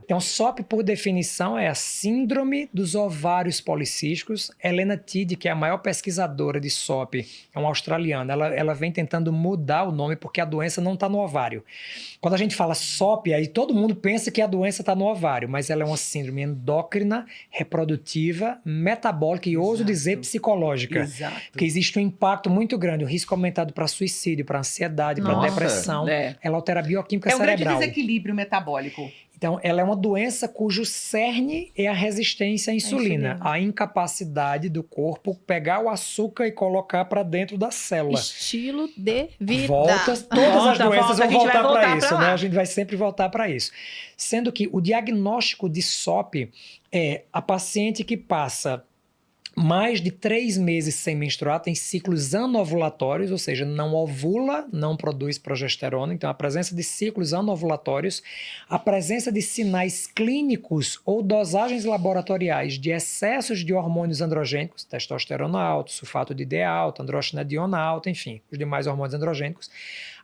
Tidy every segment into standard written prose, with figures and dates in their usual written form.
Então, SOP, por definição, é a Síndrome dos Ovários Policísticos. Helena Tiede, que é a maior pesquisadora de SOP, é uma australiana, ela vem tentando mudar o nome porque a doença não está no ovário. Quando a gente fala SOP, aí todo mundo pensa que a doença está no ovário, mas ela é uma síndrome endócrina, reprodutiva, metabólica e ouso dizer psicológica. Exato. Porque existe um impacto muito grande, o risco aumentado para suicídio, para ansiedade, para depressão. Ela altera a bioquímica cerebral. É um grande desequilíbrio metabólico. Então, ela é uma doença cujo cerne é a resistência à insulina, a incapacidade do corpo pegar o açúcar e colocar para dentro da célula. Estilo de vida. Todas as doenças vão voltar para isso, né? A gente vai sempre voltar para isso. Sendo que o diagnóstico de SOP é a paciente que passa mais de 3 meses sem menstruar, tem ciclos anovulatórios, ou seja, não ovula, não produz progesterona. Então, a presença de ciclos anovulatórios, a presença de sinais clínicos ou dosagens laboratoriais de excessos de hormônios androgênicos, testosterona alta, sulfato de D alta, androstenediona alta, enfim, os demais hormônios androgênicos.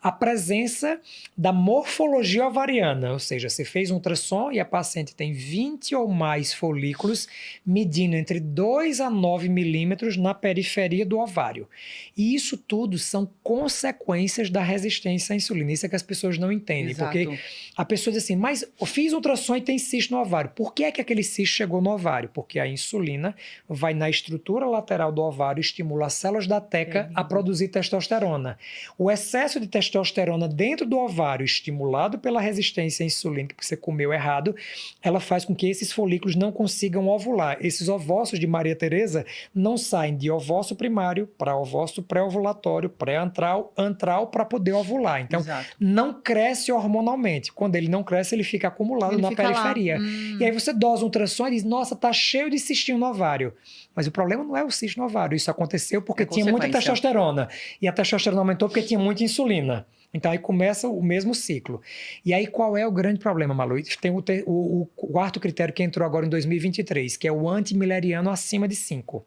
A presença da morfologia ovariana, ou seja, você fez um ultrassom e a paciente tem 20 ou mais folículos medindo entre 2 a 9 milímetros na periferia do ovário. E isso tudo são consequências da resistência à insulina. Isso é que as pessoas não entendem. Exato. Porque a pessoa diz assim, mas eu fiz ultrassom e tem cisto no ovário. Por que é que aquele cisto chegou no ovário? Porque a insulina vai na estrutura lateral do ovário, estimula as células da teca a produzir testosterona. O excesso de testosterona dentro do ovário, estimulado pela resistência à insulina, que você comeu errado, ela faz com que esses folículos não consigam ovular. Esses ovócitos de Maria Tereza não saem de ovócito primário para ovócito pré-ovulatório, pré-antral, antral para poder ovular. Então, não cresce hormonalmente. Quando ele não cresce, ele fica acumulado na periferia. E aí você dosa um ultrassom e diz, nossa, tá cheio de cistinho no ovário. Mas o problema não é o cisto no ovário. Isso aconteceu porque tinha muita testosterona. E a testosterona aumentou porque tinha muita insulina. Então, aí começa o mesmo ciclo. E aí, qual é o grande problema, Malu? Tem o quarto critério que entrou agora em 2023, que é o antimileriano acima de 5.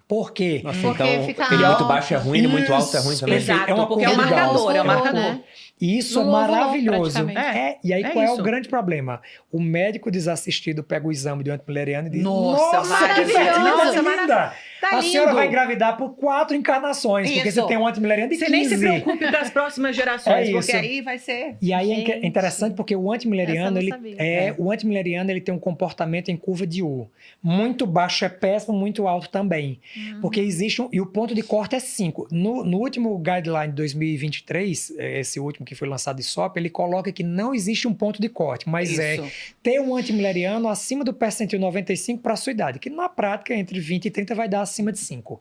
Por quê? Nossa, Porque então, fica ele alto. muito baixo é ruim, ele muito alto é ruim também. Exato, É uma porque é um curva de marcador, Gauss. é um marcador. Né? E isso é Não ovulou, maravilhoso. praticamente. E aí, É qual é o isso. grande problema? O médico desassistido pega o exame de antimileriano e diz, Nossa, que maravilhoso. fertilidade Nossa, linda! Tá A senhora lindo. vai engravidar por 4 encarnações, porque Isso. você tem um antimileriano de 15. Você nem se preocupe das próximas gerações, É porque isso. aí vai ser... E aí é Gente, interessante porque o antimileriano, essa eu não ele sabia. o antimileriano ele tem um comportamento em curva de U. Muito baixo é péssimo, muito alto também. Porque existe e o ponto de corte é 5. No último guideline de 2023, esse último que foi lançado de SOP, ele coloca que não existe um ponto de corte, mas Isso. ter um antimileriano acima do percentil 95 para a sua idade, que na prática entre 20 e 30 vai dar acima de 5.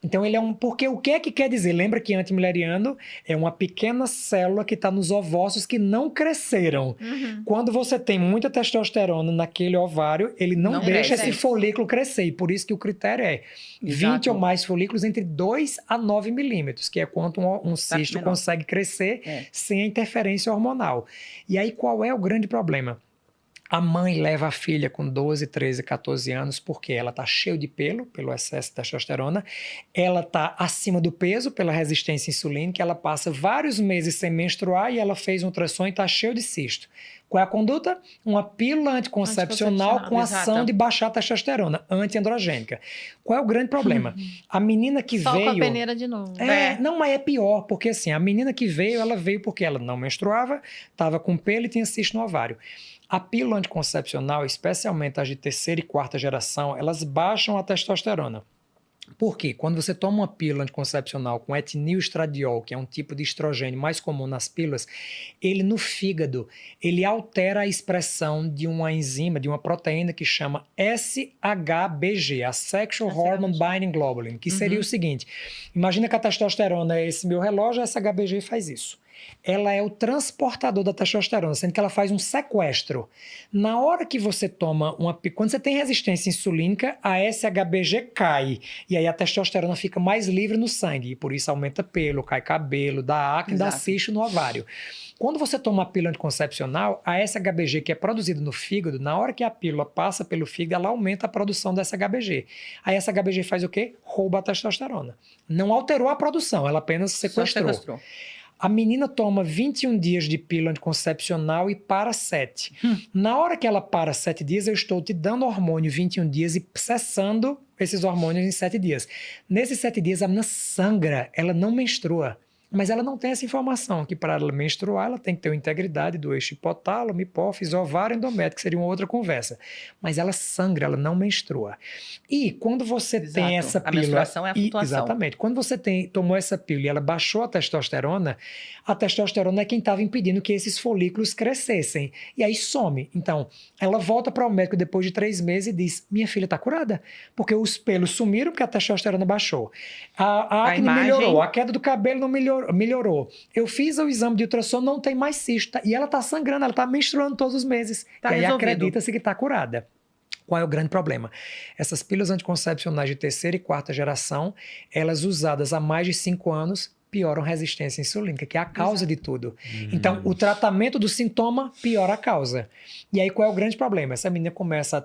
Então ele é porque o que é que quer dizer? Lembra que antimileriano é uma pequena célula que está nos ovócitos que não cresceram. Quando você tem muita testosterona naquele ovário, ele não deixa cresce. esse folículo crescer. E por isso que o critério é 20 ou mais folículos entre 2 a 9 milímetros, que é quanto um cisto menor. consegue crescer sem a interferência hormonal. E aí qual é o grande problema? A mãe leva a filha com 12, 13, 14 anos porque ela está cheia de pelo excesso de testosterona, ela está acima do peso pela resistência insulínica, ela passa vários meses sem menstruar e ela fez um ultrassom e está cheio de cisto. Qual é a conduta? Uma pílula anticoncepcional com ação de baixar a testosterona, antiandrogênica. Qual é o grande problema? A menina que Só veio... com a peneira de novo. Não, mas é pior, porque assim, a menina que veio, ela veio porque ela não menstruava, estava com pelo e tinha cisto no ovário. A pílula anticoncepcional, especialmente as de terceira e quarta geração, elas baixam a testosterona. Por quê? Quando você toma uma pílula anticoncepcional com etinilestradiol, que é um tipo de estrogênio mais comum nas pílulas, ele no fígado, ele altera a expressão de uma enzima, de uma proteína que chama SHBG, a Sexual Hormone Binding Globulin, que seria o seguinte, imagina que a testosterona é esse meu relógio, a SHBG faz isso. Ela é o transportador da testosterona, sendo que ela faz um sequestro. Na hora que você toma quando você tem resistência insulínica, a SHBG cai. E aí a testosterona fica mais livre no sangue. E por isso aumenta pelo, cai cabelo, dá acne, dá cisto no ovário. Quando você toma a pílula anticoncepcional, a SHBG que é produzida no fígado, na hora que a pílula passa pelo fígado, ela aumenta a produção da SHBG. A SHBG faz o quê? Rouba a testosterona. Não alterou a produção, ela apenas sequestrou. A menina toma 21 dias de pílula anticoncepcional e para 7. Na hora que ela para 7 dias, eu estou te dando hormônio 21 dias e cessando esses hormônios em 7 dias. Nesses 7 dias, a menina sangra, ela não menstrua. Mas ela não tem essa informação, que para ela menstruar, ela tem que ter uma integridade do eixo hipotálamo, hipófise, ovário, endométrio, que seria uma outra conversa. Mas ela sangra, ela não menstrua. E quando você tem essa pílula... A menstruação é a flutuação. Exatamente. Quando você tomou essa pílula e ela baixou a testosterona é quem estava impedindo que esses folículos crescessem. E aí some. Então, ela volta para o médico depois de 3 meses e diz, minha filha está curada. Porque os pelos sumiram porque a testosterona baixou. A acne melhorou, a queda do cabelo não melhorou. Eu fiz o exame de ultrassom, não tem mais cisto. E ela está sangrando, ela está menstruando todos os meses. Tá e aí resolvido. acredita-se que está curada. Qual é o grande problema? Essas pílulas anticoncepcionais de 3ª e 4ª geração, elas usadas há mais de 5 anos, pioram a resistência insulínica, que é a causa de tudo. Então, o tratamento do sintoma piora a causa. E aí, qual é o grande problema? Essa menina começa a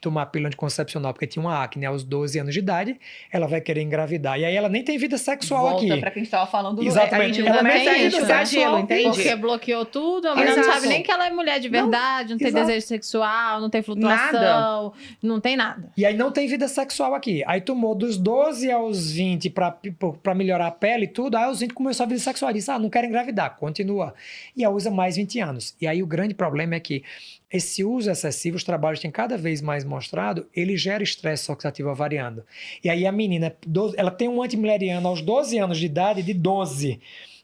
tomar pílula anticoncepcional porque tinha uma acne aos 12 anos de idade, ela vai querer engravidar. E aí ela nem tem vida sexual Volta aqui. para quem estava falando do... Exatamente. A gente Ela começa nem a tem enxugar sexual, gelo, entende? Porque bloqueou tudo, a mulher não Exato. sabe nem que ela é mulher de verdade, não tem exato. desejo sexual, não tem flutuação, não tem nada. E aí não tem vida sexual aqui. Aí tomou dos 12 aos 20 para melhorar a pele e tudo, aí aos 20 começou a vida sexual. Disse, não quero engravidar, continua. E aí usa mais 20 anos. E aí o grande problema é que esse uso excessivo, os trabalhos têm cada vez mais mostrado, ele gera estresse oxidativo ovariano. E aí a menina, ela tem um antimileriano aos 12 anos de idade, de 12.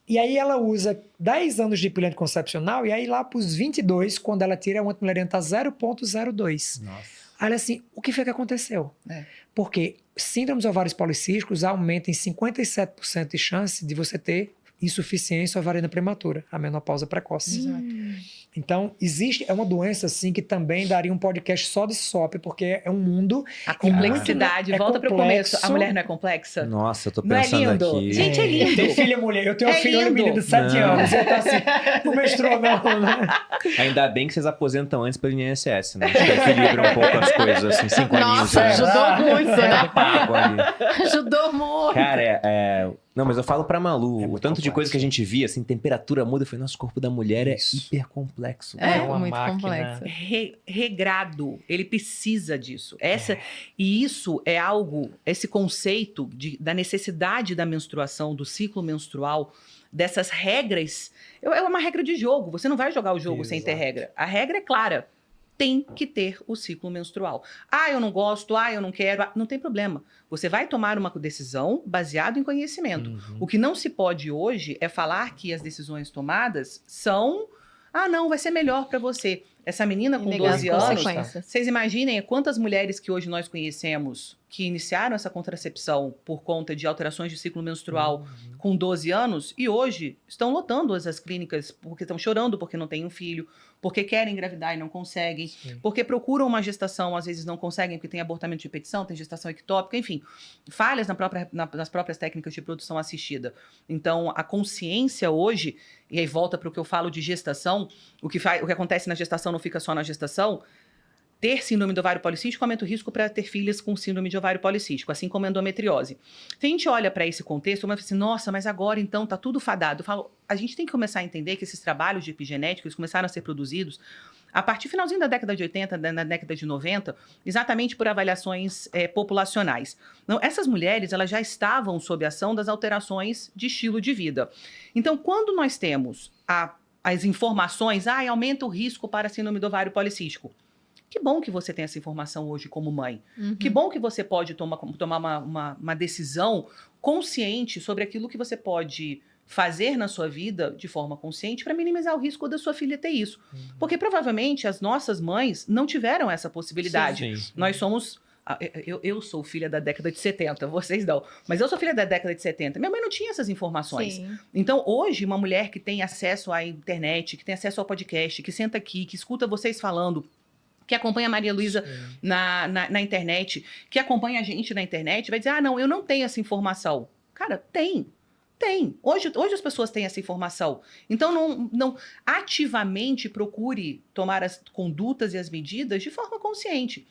E aí ela usa 10 anos de pílula anticoncepcional, e aí lá para os 22, quando ela tira, o antimileriano está 0,02. Nossa. Olha assim, o que foi que aconteceu? Porque síndromes ovários policísticos aumentam em 57% de chance de você ter insuficiência ovariana prematura, a menopausa precoce. Então, é uma doença assim que também daria um podcast só de SOP, porque é um mundo... A complexidade, volta para o começo. A mulher não é complexa? Nossa, eu tô Não é pensando lindo? aqui. Gente, é lindo. Tem filha mulher, eu tenho uma filha lindo. menina de 7 anos, eu tô assim, não menstruou não, né? Ainda bem que vocês aposentam antes pelo INSS, né? Acho que equilibra um pouco as coisas, assim, 5 aninhos. Nossa, Né? ajudou muito, Já né? pago ali. Ajudou muito. Cara, Não, mas eu falo pra Malu, É o muito tanto de complexo. coisa que a gente via, assim, temperatura muda, eu falei, nosso corpo da mulher Isso. é hiper complexo. É, uma muito máquina. complexo. Regrado, ele precisa disso. E isso é algo, esse conceito da necessidade da menstruação, do ciclo menstrual, dessas regras, é uma regra de jogo. Você não vai jogar o jogo sem ter Exato. regra. A regra é clara. Tem que ter o ciclo menstrual. Eu não gosto, eu não quero. Não tem problema. Você vai tomar uma decisão baseada em conhecimento. O que não se pode hoje é falar que as decisões tomadas são... não, vai ser melhor para você. Essa menina com Negar 12 as anos, consequências. vocês imaginem quantas mulheres que hoje nós conhecemos que iniciaram essa contracepção por conta de alterações de ciclo menstrual com 12 anos e hoje estão lotando as clínicas porque estão chorando porque não têm um filho, porque querem engravidar e não conseguem, porque procuram uma gestação, às vezes não conseguem porque tem abortamento de repetição, tem gestação ectópica, enfim, falhas nas próprias técnicas de produção assistida. Então, a consciência hoje, e aí volta para o que eu falo de gestação, o que acontece na gestação não fica só na gestação. Ter síndrome do ovário policístico aumenta o risco para ter filhas com síndrome de ovário policístico, assim como a endometriose. Se a gente olha para esse contexto, uma vez assim, nossa, mas agora então tá tudo fadado. Eu falo, a gente tem que começar a entender que esses trabalhos de epigenética eles começaram a ser produzidos a partir do finalzinho da década de 80, na década de 90, exatamente por avaliações populacionais. Então, essas mulheres elas já estavam sob a ação das alterações de estilo de vida. Então, quando nós temos as informações, aumenta o risco para síndrome do ovário policístico. Que bom que você tem essa informação hoje como mãe. Que bom que você pode tomar uma decisão consciente sobre aquilo que você pode fazer na sua vida de forma consciente para minimizar o risco da sua filha ter isso. Porque provavelmente as nossas mães não tiveram essa possibilidade. Sim. Nós somos... Eu sou filha da década de 70, vocês não. Mas eu sou filha da década de 70. Minha mãe não tinha essas informações. Sim. Então, hoje, uma mulher que tem acesso à internet, que tem acesso ao podcast, que senta aqui, que escuta vocês falando, que acompanha a Maria Luísa na internet, que acompanha a gente na internet, vai dizer, não, eu não tenho essa informação. Cara, tem. Hoje as pessoas têm essa informação. Então, não ativamente procure tomar as condutas e as medidas de forma consciente.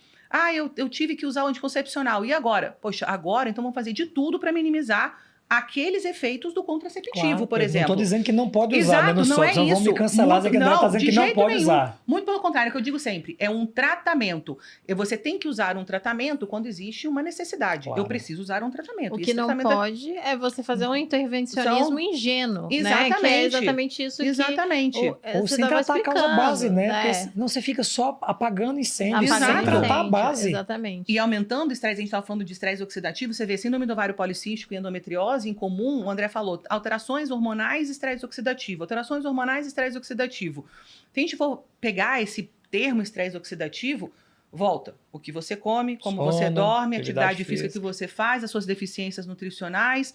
Eu tive que usar o anticoncepcional. E agora? Poxa, agora então vamos fazer de tudo para minimizar aqueles efeitos do contraceptivo, Claro, por eu exemplo. Não estou dizendo que não pode usar, Exato, né, no não é SOP, senão vão me isso. cancelar, dizendo que Não, está dizendo de que não jeito pode nenhum. usar. Muito pelo contrário, é o que eu digo sempre, é um tratamento. E você tem que usar um tratamento quando existe uma necessidade. Claro. Eu preciso usar um tratamento. O E que esse não tratamento pode é você fazer um intervencionismo ingênuo, né? Que é Exatamente. exatamente isso Exatamente. que Ou você sem estava tratar a causa explicando, base, né? né? Porque senão você fica só apagando incêndio, Apagando sem Exatamente. tratar a incêndio, base. Exatamente. E aumentando o estresse, a gente estava falando de estresse oxidativo, você vê síndrome do ovário policístico e endometriose em comum, o André falou, alterações hormonais e estresse oxidativo. Alterações hormonais e estresse oxidativo. Se a gente for pegar esse termo estresse oxidativo, volta. O que você come, como você Sono, dorme, a atividade atividade física que você faz, as suas deficiências nutricionais.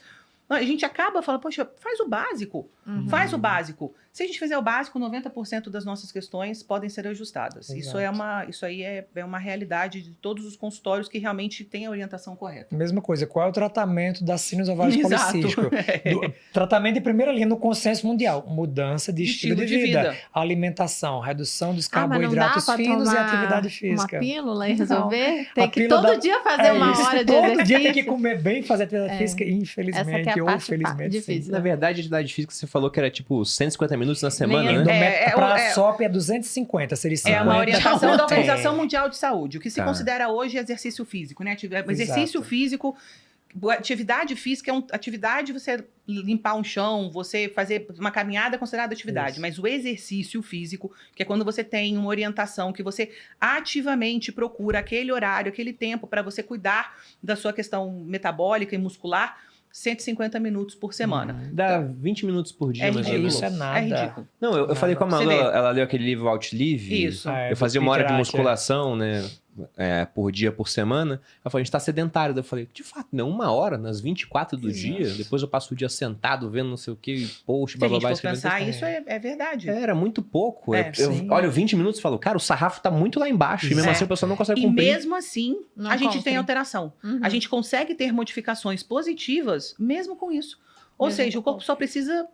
A gente acaba falando, poxa, faz o básico. Uhum. Faz o básico. Se a gente fizer o básico, 90% das nossas questões podem ser ajustadas. Isso aí é uma realidade de todos os consultórios que realmente têm a orientação correta. Mesma coisa, qual é o tratamento da síndrome do ovário Exato. policístico? Tratamento de primeira linha no consenso mundial, mudança de estilo de vida, alimentação, redução dos Mas não dá carboidratos pra finos e tomar atividade uma física. pílula e resolver? Tem A que pílula todo da- dia fazer uma isso, hora de todo exercício. dia tem que comer bem e fazer atividade física, Essa que infelizmente, é a ou parte felizmente. difícil. Na verdade, a atividade física que você falou que era tipo 150 minutos na semana, Nem- né? Para a SOP é 250, seria 50. É uma orientação da por Organização tempo. Mundial de Saúde. O que se Tá. considera hoje exercício físico, né? Exercício Exato. físico, atividade física é atividade você limpar um chão, você fazer uma caminhada é considerada atividade, Isso. mas o exercício físico, que é quando você tem uma orientação, que você ativamente procura aquele horário, aquele tempo para você cuidar da sua questão metabólica e muscular, 150 minutos por semana. Dá 20 minutos por dia, É mais ou ridículo. menos. Isso é nada. É ridículo. Não, eu falei com a Malu, Você vê. ela leu aquele livro Outlive. Isso. Eu fazia uma hora de Peter musculação, né? Por dia, por semana. Ela falou, a gente tá sedentário. Daí eu falei, de fato, não, uma hora, nas 24 do dia. Depois eu passo o dia sentado, vendo não sei o que, post, Se a gente bababá, for escrevendo pensar, texto. isso é verdade. Era muito pouco. É, sim. Olha, 20 minutos e falo, cara, o sarrafo tá muito lá embaixo. E mesmo É. assim a pessoa não consegue E cumprir. mesmo assim, Não a gente cumpre. tem alteração. Uhum. A gente consegue ter modificações positivas mesmo com isso. Ou Mesmo seja, o corpo só precisa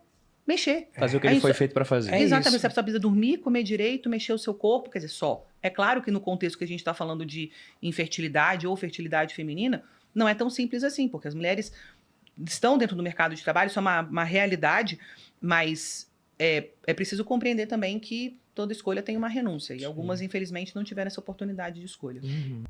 mexer. Fazer o que É ele isso. foi feito pra fazer. É Exatamente, isso. você só precisa dormir, comer direito, mexer o seu corpo, quer dizer, só. É claro que no contexto que a gente está falando de infertilidade ou fertilidade feminina, não é tão simples assim, porque as mulheres estão dentro do mercado de trabalho, isso é uma realidade, mas é preciso compreender também que toda escolha tem uma renúncia, e algumas, infelizmente, não tiveram essa oportunidade de escolha. Uhum.